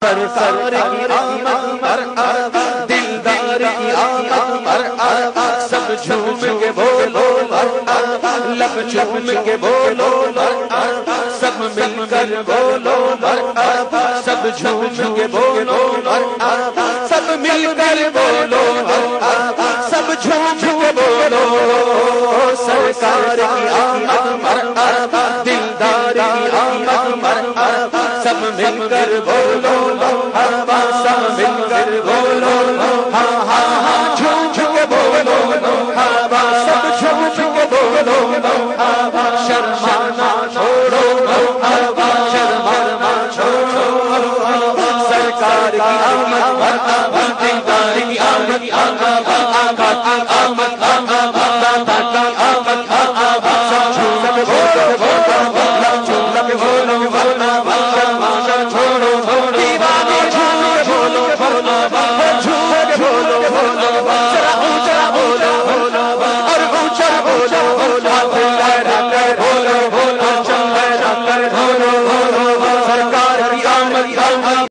سرکار کی آمد دلدار کی آمد سب جھوم کے بولو لب جھوم کے بولو سب مل کر بولو سب جھوم کے بولو سب مل کر بولو سب جھوم کے بولو سرکار کی آمد دلدار کی آمد سب مل کر بولو سب مل کر بولو ہاں ہاں ہاں جھوم کے بولو سب جھوم کے بولو شرمانا چھوڑو شرمانا چھوڑو سرکار کی آمد دلدار کی آمد